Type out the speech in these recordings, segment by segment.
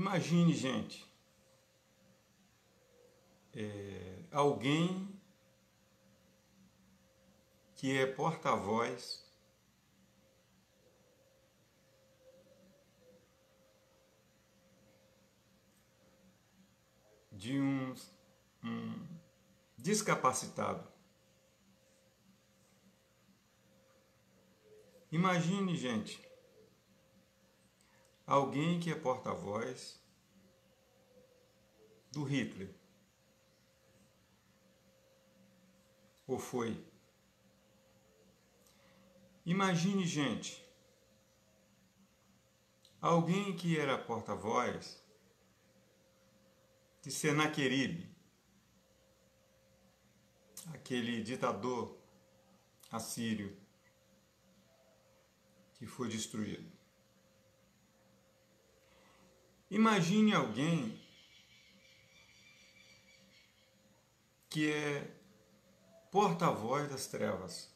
Imagine, gente, alguém que é porta-voz de um discapacitado. Imagine, gente, alguém que é porta-voz do Hitler. Ou foi? Imagine, gente, alguém que era porta-voz de Senaqueribe, aquele ditador assírio que foi destruído. Imagine alguém que é porta-voz das trevas.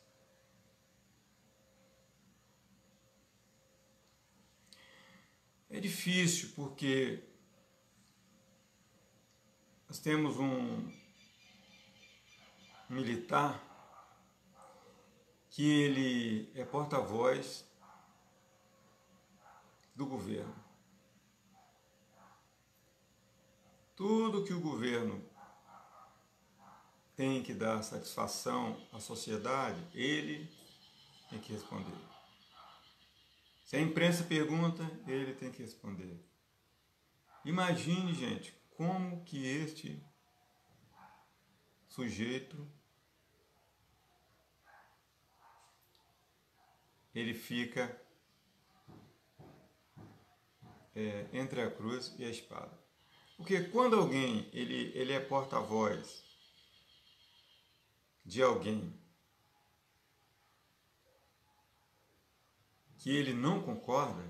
É difícil porque nós temos um militar que ele é porta-voz do governo. Tudo que o governo tem que dar satisfação à sociedade, ele tem que responder. Se a imprensa pergunta, ele tem que responder. Imagine, gente, como que este sujeito ele fica entre a cruz e a espada. Porque quando alguém ele é porta-voz de alguém que ele não concorda,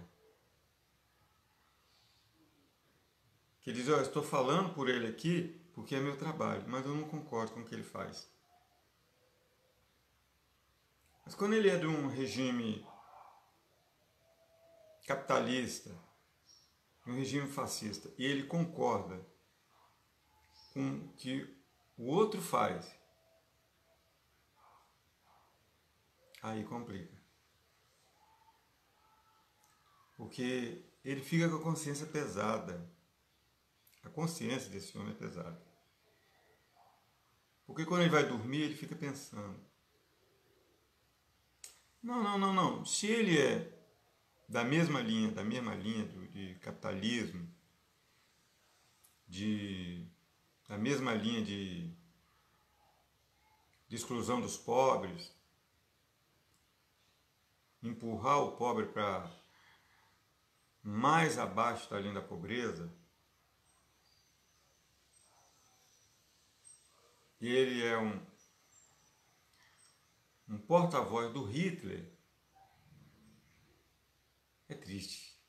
que ele diz, eu estou falando por ele aqui porque é meu trabalho, mas eu não concordo com o que ele faz. Mas quando ele é de um regime capitalista, de um regime fascista, e ele concorda com o que o outro faz, aí complica. Porque ele fica com a consciência pesada. A consciência desse homem é pesada. Porque quando ele vai dormir, ele fica pensando. Não. Se ele é da mesma linha de capitalismo, da mesma linha de exclusão dos pobres, empurrar o pobre para mais abaixo da linha da pobreza, e ele é um porta-voz do Hitler, é triste.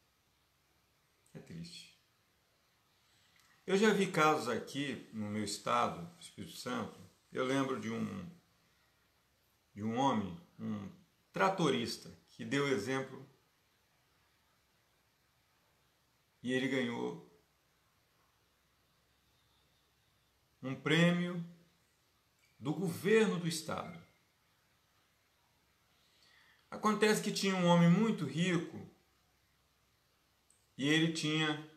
É triste. Eu já vi casos aqui no meu estado, Espírito Santo. Eu lembro de um homem, um tratorista, que deu exemplo e ele ganhou um prêmio do governo do estado. Acontece que tinha um homem muito rico e ele tinha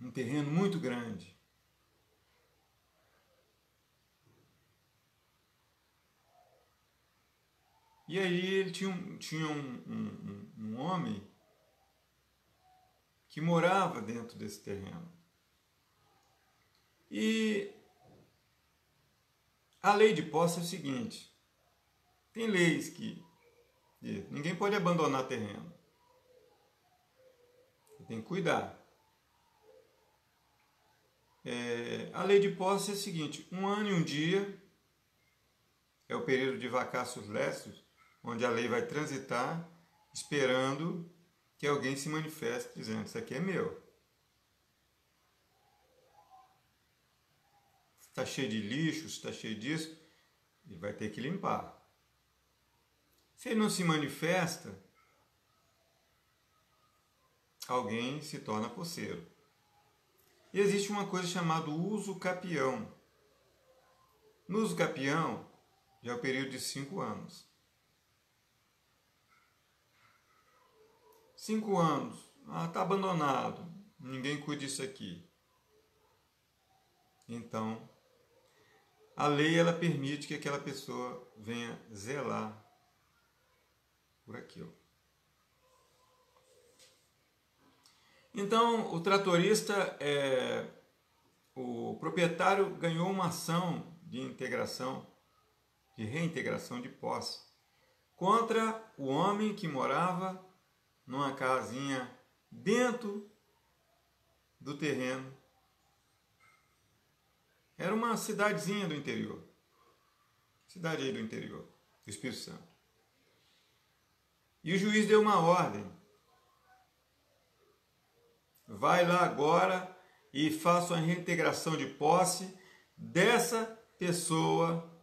um terreno muito grande. E aí ele tinha um homem que morava dentro desse terreno. E a lei de posse é o seguinte, tem leis que ninguém pode abandonar terreno. Você tem que cuidar. A lei de posse é o seguinte, 1 ano e 1 dia é o período de vacácios legis, onde a lei vai transitar esperando que alguém se manifeste dizendo, isso aqui é meu. Está cheio de lixo, está cheio disso, ele vai ter que limpar. Se ele não se manifesta, alguém se torna posseiro. E existe uma coisa chamada uso capião. No uso capião, já é o período de 5 anos. 5 anos, está abandonado, ninguém cuida disso aqui. Então, a lei ela permite que aquela pessoa venha zelar por aquilo. Então, o tratorista, o proprietário ganhou uma ação de integração, de reintegração de posse, contra o homem que morava numa casinha dentro do terreno. Era uma cidadezinha do interior. Cidade aí do interior, do Espírito Santo. E o juiz deu uma ordem. Vai lá agora e faça uma reintegração de posse dessa pessoa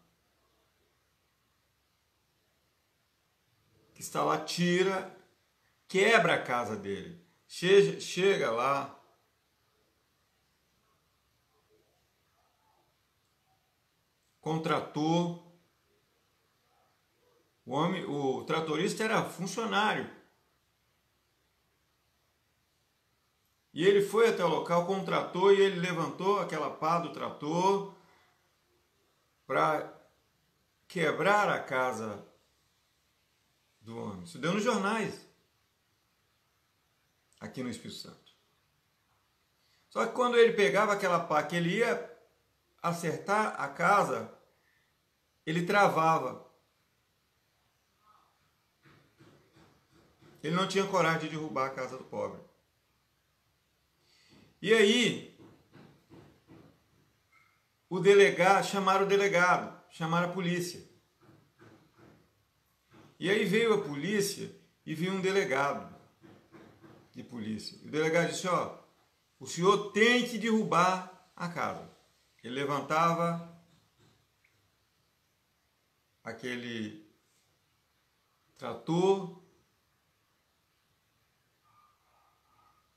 que está lá, tira, quebra a casa dele. Chega lá, contratou, o tratorista era funcionário. E ele foi até o local, contratou e ele levantou aquela pá do trator para quebrar a casa do homem. Isso deu nos jornais, aqui no Espírito Santo. Só que quando ele pegava aquela pá que ele ia acertar a casa, ele travava. Ele não tinha coragem de derrubar a casa do pobre. E aí, chamaram a polícia. E aí veio a polícia e veio um delegado de polícia. O delegado disse, o senhor tem que derrubar a casa. Ele levantava aquele trator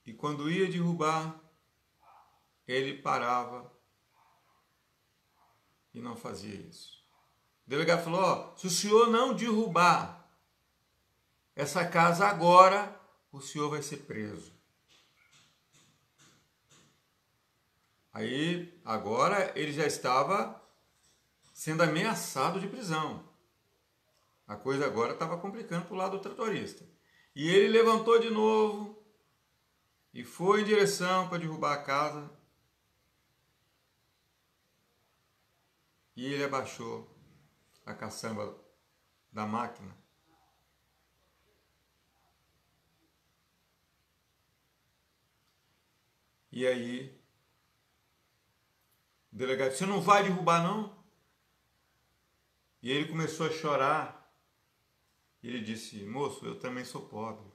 e quando ia derrubar, ele parava e não fazia isso. O delegado falou, se o senhor não derrubar essa casa agora, o senhor vai ser preso. Aí, agora, ele já estava sendo ameaçado de prisão. A coisa agora estava complicando para o lado do tratorista. E ele levantou de novo e foi em direção para derrubar a casa. E ele abaixou a caçamba da máquina. E aí, o delegado disse, você não vai derrubar não? E ele começou a chorar. E ele disse, moço, eu também sou pobre.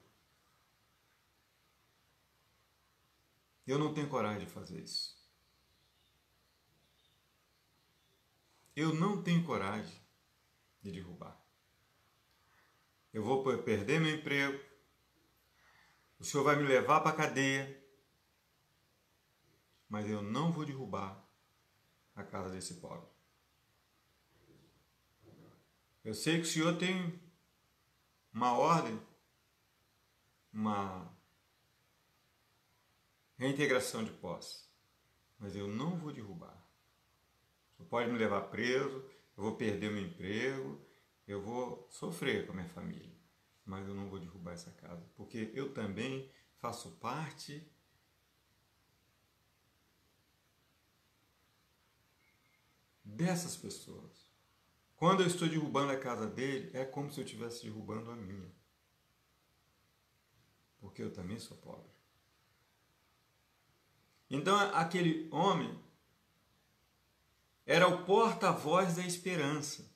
Eu não tenho coragem de fazer isso. Eu não tenho coragem de derrubar. Eu vou perder meu emprego. O senhor vai me levar para a cadeia. Mas eu não vou derrubar a casa desse pobre. Eu sei que o senhor tem uma ordem, uma reintegração de posse. Mas eu não vou derrubar. O senhor pode me levar preso, eu vou perder meu emprego, eu vou sofrer com a minha família. Mas eu não vou derrubar essa casa, porque eu também faço parte dessas pessoas. Quando eu estou derrubando a casa dele, é como se eu estivesse derrubando a minha. Porque eu também sou pobre. Então, aquele homem era o porta-voz da esperança.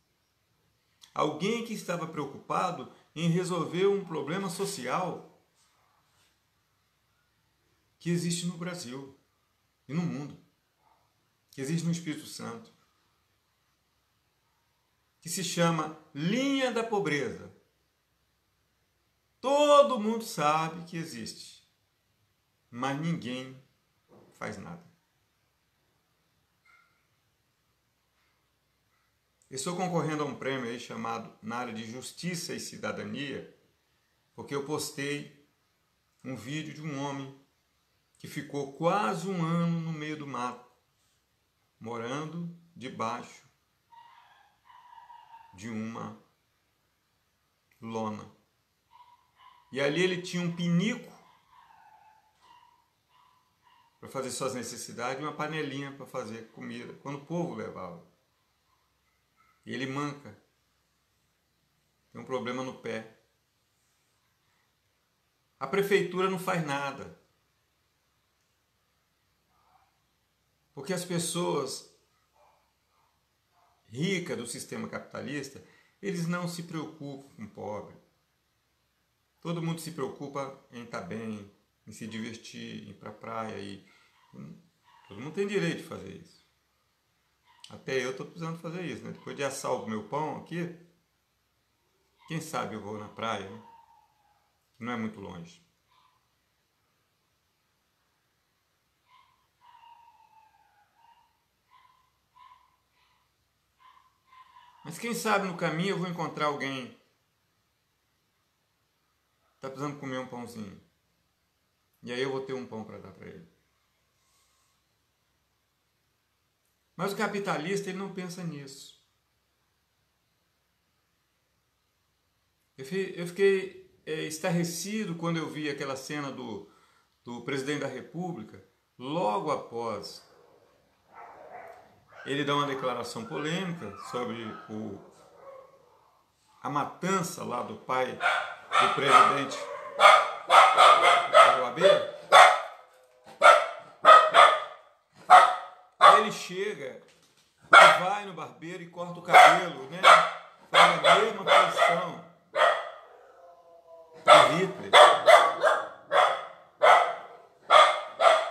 Alguém que estava preocupado em resolver um problema social que existe no Brasil e no mundo, que existe no Espírito Santo, que se chama linha da pobreza. Todo mundo sabe que existe, mas ninguém faz nada. Eu estou concorrendo a um prêmio aí chamado na área de Justiça e Cidadania, porque eu postei um vídeo de um homem que ficou quase um ano no meio do mato, morando debaixo de uma lona. E ali ele tinha um pinico para fazer suas necessidades e uma panelinha para fazer comida, quando o povo levava. E ele manca, tem um problema no pé. A prefeitura não faz nada, porque as pessoas ricas do sistema capitalista, eles não se preocupam com o pobre. Todo mundo se preocupa em estar bem, em se divertir, em ir para a praia. Todo mundo tem direito de fazer isso. Até eu estou precisando fazer isso, né? Depois de assar o meu pão aqui, quem sabe eu vou na praia, né? Não é muito longe. Mas quem sabe no caminho eu vou encontrar alguém que está precisando comer um pãozinho. E aí eu vou ter um pão para dar para ele. Mas o capitalista, ele não pensa nisso. Eu fiquei estarrecido quando eu vi aquela cena do presidente da República, logo após ele dar uma declaração polêmica sobre a matança lá do pai do presidente da OAB. Ele chega e vai no barbeiro e corta o cabelo, né? Faz a mesma posição do Hitler.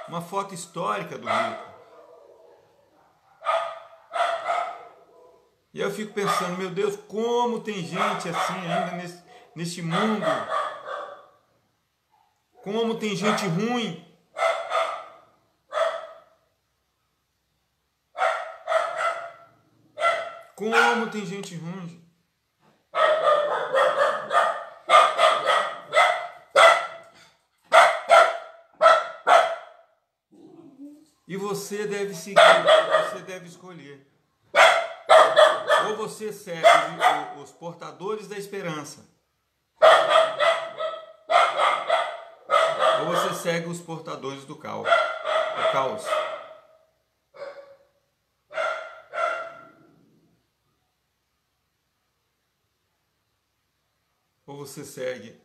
Uma foto histórica do Hitler. E eu fico pensando, meu Deus, como tem gente assim ainda neste mundo. Como tem gente ruim. Como tem gente ruim. E você deve seguir, você deve escolher. Ou você segue os portadores da esperança, ou você segue os portadores do caos. Ou você segue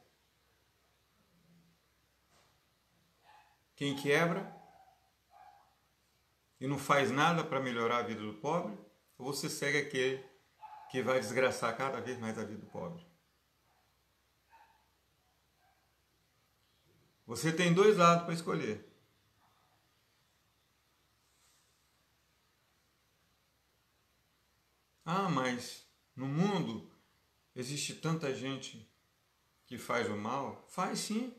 quem quebra e não faz nada para melhorar a vida do pobre, ou você segue aquele que vai desgraçar cada vez mais a vida do pobre. Você tem dois lados para escolher. Ah, mas no mundo existe tanta gente que faz o mal? Faz sim.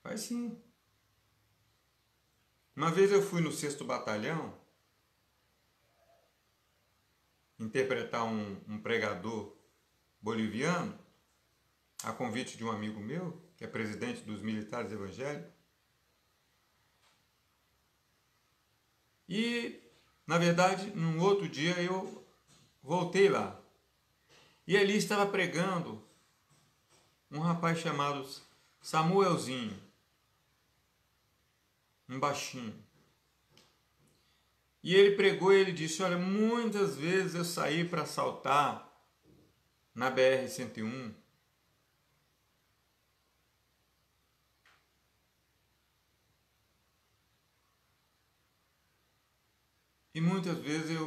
Faz sim. Uma vez eu fui no 6º Batalhão interpretar um pregador boliviano, a convite de um amigo meu, que é presidente dos militares evangélicos. E, na verdade, num outro dia eu voltei lá. E ali estava pregando um rapaz chamado Samuelzinho, um baixinho. E ele pregou e ele disse, olha, muitas vezes eu saí para assaltar na BR-101. E muitas vezes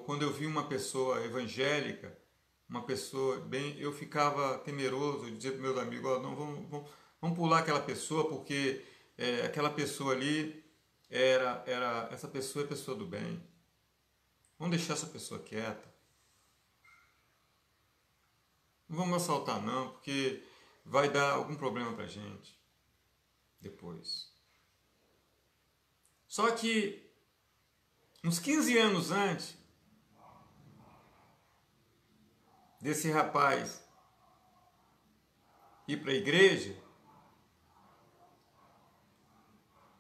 quando eu vi uma pessoa evangélica, uma pessoa bem, eu ficava temeroso, eu dizia para meus amigos, oh, não, vamos pular aquela pessoa, porque aquela pessoa ali, essa pessoa é pessoa do bem. Vamos deixar essa pessoa quieta. não vamos assaltar não, porque vai dar algum problema pra gente depois. Só que uns 15 anos antes desse rapaz ir para a igreja,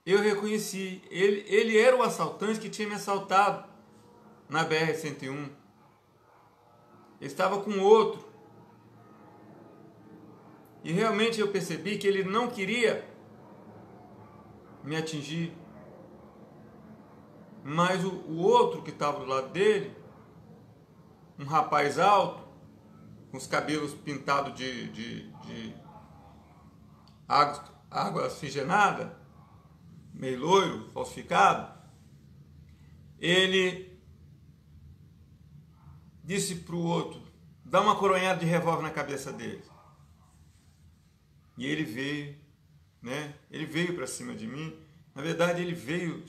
eu reconheci, ele era o assaltante que tinha me assaltado na BR-101. Ele estava com outro. E realmente eu percebi que ele não queria me atingir. Mas o outro que estava do lado dele, um rapaz alto, com os cabelos pintados de água oxigenada, meio loiro, falsificado, ele disse para o outro, dá uma coronhada de revólver na cabeça dele. E ele veio, né? Ele veio para cima de mim. Na verdade, ele veio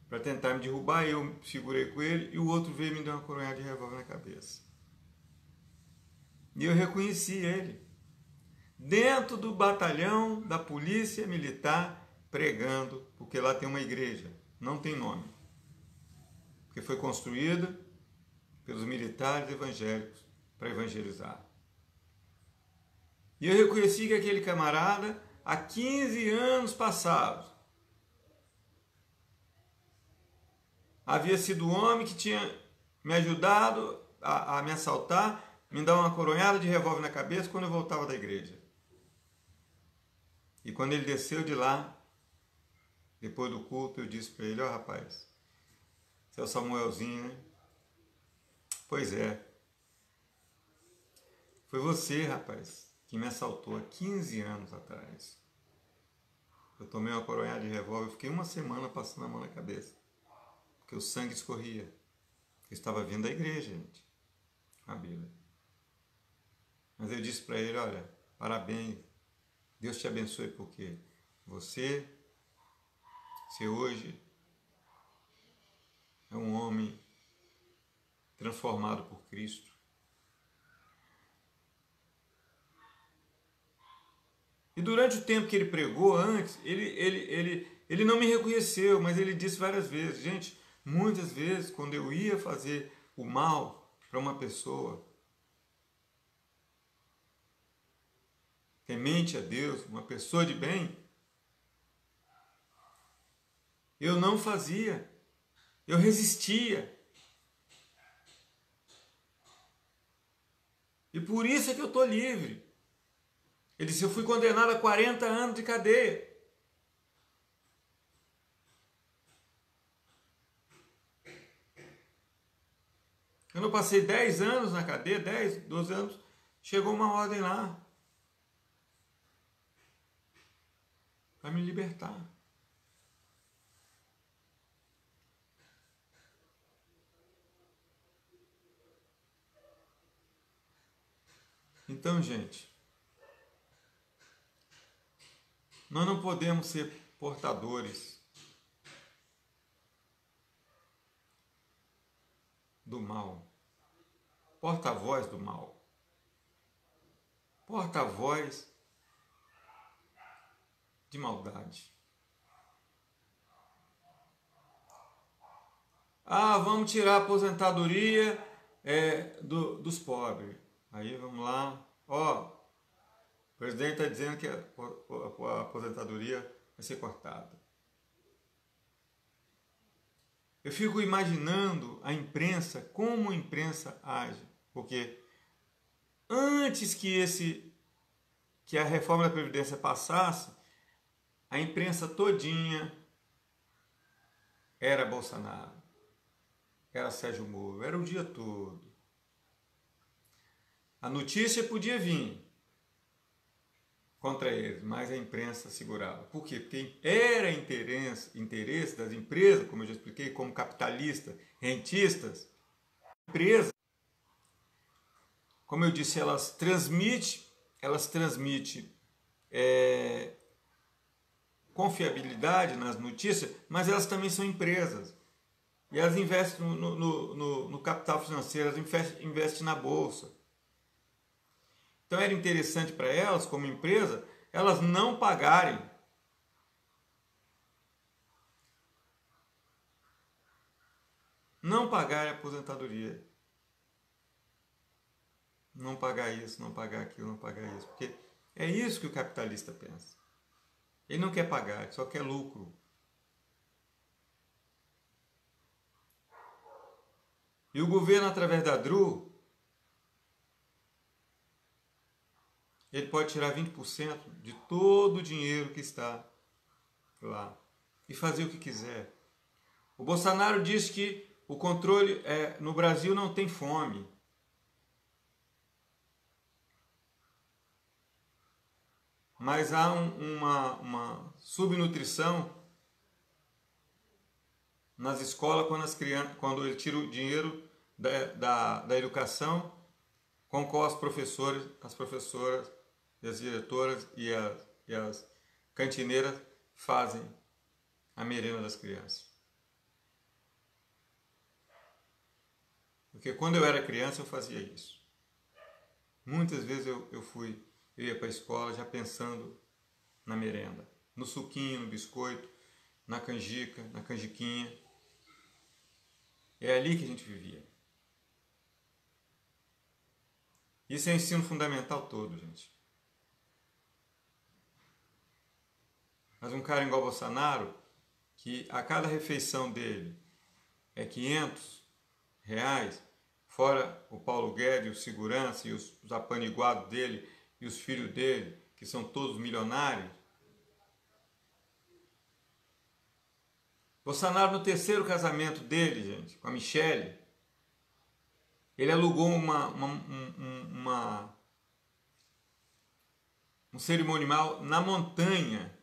para tentar me derrubar, eu segurei com ele, e o outro veio e me deu uma coronhada de revólver na cabeça. E eu reconheci ele, dentro do batalhão da polícia militar, pregando, porque lá tem uma igreja, não tem nome, porque foi construída pelos militares evangélicos para evangelizar. E eu reconheci que aquele camarada, há 15 anos passados, havia sido o homem que tinha me ajudado a me assaltar, me dar uma coronhada de revólver na cabeça quando eu voltava da igreja. E quando ele desceu de lá, depois do culto, eu disse para ele, ó rapaz, você é o Samuelzinho, né? Pois é. Foi você, rapaz, que me assaltou há 15 anos atrás. Eu tomei uma coronhada de revólver, fiquei uma semana passando a mão na cabeça, porque o sangue escorria. Eu estava vindo da igreja, gente, a Bíblia. Mas eu disse para ele, olha, parabéns, Deus te abençoe, porque você hoje é um homem transformado por Cristo. E durante o tempo que ele pregou antes, ele não me reconheceu, mas ele disse várias vezes, gente, muitas vezes quando eu ia fazer o mal para uma pessoa, temente a Deus, uma pessoa de bem, eu não fazia, eu resistia. E por isso é que eu estou livre. Ele disse, eu fui condenado a 40 anos de cadeia. Eu não passei 10 anos na cadeia, 10, 12 anos, chegou uma ordem lá para me libertar. Então, gente, nós não podemos ser portadores do mal, porta-voz do mal, porta-voz de maldade. Ah, vamos tirar a aposentadoria dos pobres. Aí vamos lá, ó, o presidente está dizendo que a aposentadoria vai ser cortada. Eu fico imaginando a imprensa, como a imprensa age, porque antes que a reforma da Previdência passasse, a imprensa todinha era Bolsonaro, era Sérgio Moro, era o dia todo. A notícia podia vir contra eles, mas a imprensa segurava. Por quê? Porque era interesse das empresas, como eu já expliquei, como capitalistas, rentistas. Empresas, como eu disse, elas transmitem confiabilidade nas notícias, mas elas também são empresas. E elas investem no capital financeiro, elas investem na bolsa. Então era interessante para elas, como empresa, elas não pagarem a aposentadoria. Não pagar isso, não pagar aquilo, não pagar isso. Porque é isso que o capitalista pensa. Ele não quer pagar, ele só quer lucro. E o governo, através da DRU, ele pode tirar 20% de todo o dinheiro que está lá e fazer o que quiser. O Bolsonaro diz que o controle no Brasil não tem fome. Mas há uma subnutrição nas escolas quando ele tira o dinheiro da educação com qual as professoras e as diretoras e as cantineiras fazem a merenda das crianças. Porque quando eu era criança eu fazia isso. Muitas vezes eu ia para a escola já pensando na merenda, no suquinho, no biscoito, na canjica, na canjiquinha. É ali que a gente vivia. Isso é o ensino fundamental todo, gente. Mas um cara igual Bolsonaro, que a cada refeição dele é R$500, fora o Paulo Guedes, o segurança e os apaniguados dele e os filhos dele, que são todos milionários. Bolsonaro, no terceiro casamento dele, gente, com a Michele, ele alugou um cerimonial na montanha.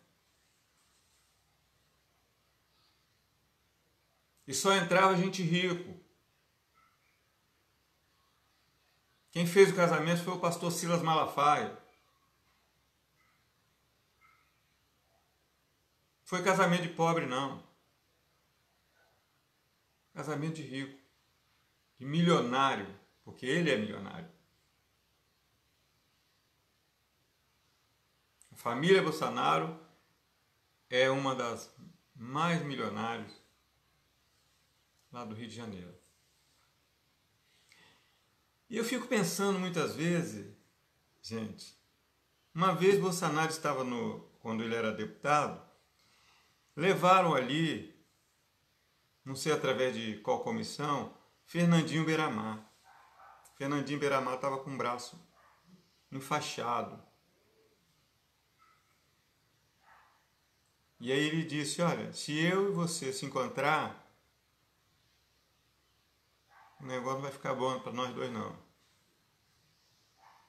E só entrava gente rico. Quem fez o casamento foi o pastor Silas Malafaia. Foi casamento de pobre, não. Casamento de rico. De milionário. Porque ele é milionário. A família Bolsonaro é uma das mais milionárias lá do Rio de Janeiro. E eu fico pensando muitas vezes, gente, uma vez Bolsonaro estava quando ele era deputado, levaram ali, não sei através de qual comissão, Fernandinho Beiramar. Fernandinho Beiramar estava com o braço enfaixado. E aí ele disse, olha, se eu e você se encontrar, o negócio não vai ficar bom para nós dois, não.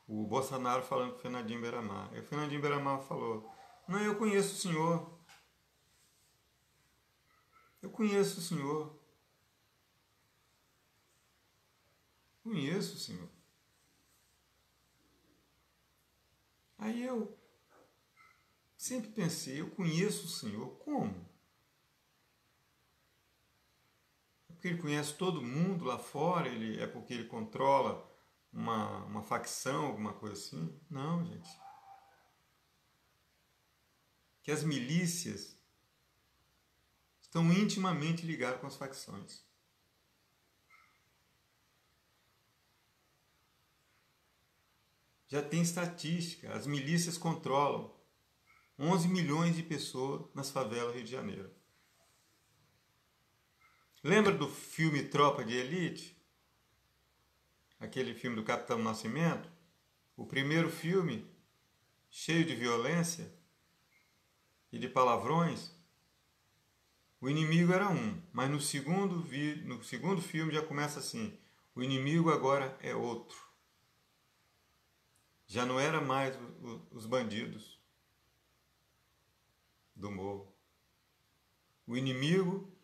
O Bolsonaro falando com o Fernandinho Beiramar. E o Fernandinho Beiramar falou, não, eu conheço o senhor. Eu conheço o senhor. Conheço o senhor. Aí eu sempre pensei, eu conheço o senhor. Como? É porque ele conhece todo mundo lá fora? É porque ele controla uma facção, alguma coisa assim? Não, gente. Que as milícias estão intimamente ligadas com as facções. Já tem estatística, as milícias controlam 11 milhões de pessoas nas favelas do Rio de Janeiro. Lembra do filme Tropa de Elite? Aquele filme do Capitão Nascimento? O primeiro filme, cheio de violência e de palavrões. O inimigo era um, mas no segundo filme já começa assim, o inimigo agora é outro. Já não era mais os bandidos do morro. O inimigo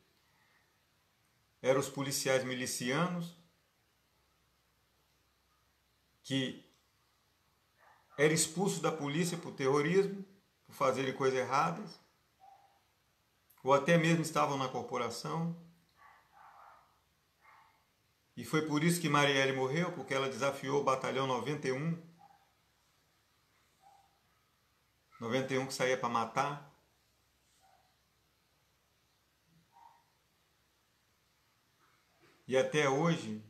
eram os policiais milicianos que eram expulsos da polícia por terrorismo, por fazerem coisas erradas, ou até mesmo estavam na corporação. E foi por isso que Marielle morreu, porque ela desafiou o Batalhão 91 91 que saía para matar. E até hoje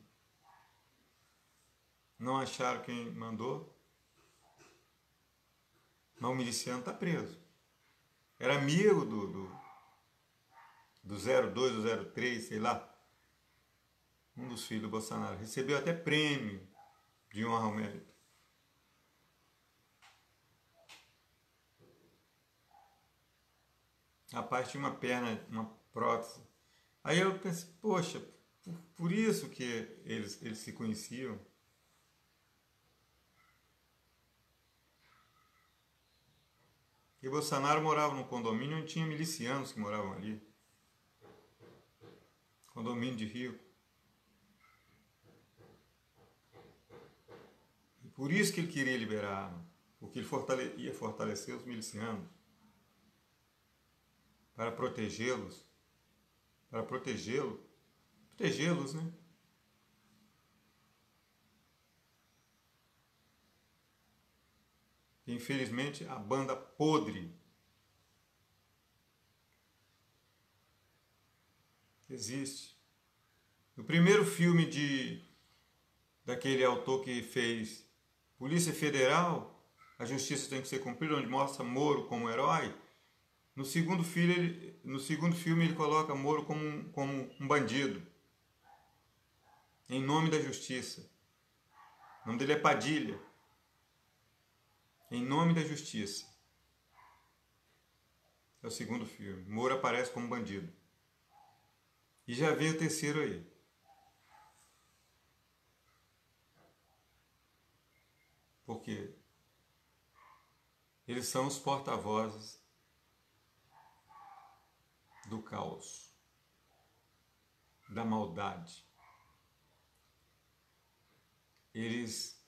não acharam quem mandou. Mas o miliciano está preso. Era amigo do 02, do 03, sei lá. Um dos filhos do Bolsonaro. Recebeu até prêmio de honra ao mérito. Rapaz, tinha uma perna, uma prótese. Aí eu pensei, poxa, por isso que eles se conheciam. E Bolsonaro morava num condomínio onde tinha milicianos que moravam ali. Condomínio de Rio. E por isso que ele queria liberar a arma. Porque ele ia fortalecer os milicianos. Para protegê-los. Para protegê-los, né? Infelizmente, a banda podre existe. No primeiro filme daquele autor que fez Polícia Federal, A Justiça Tem que Ser Cumprida, onde mostra Moro como herói, no segundo filme ele coloca Moro como um bandido, em nome da justiça. O nome dele é Padilha. Em nome da justiça. É o segundo filme. Moro aparece como bandido. E já veio o terceiro aí. Porque eles são os porta-vozes do caos, da maldade. Eles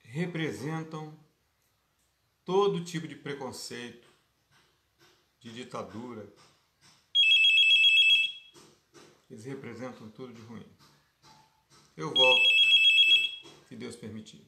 representam todo tipo de preconceito, de ditadura. Eles representam tudo de ruim. Eu volto, se Deus permitir.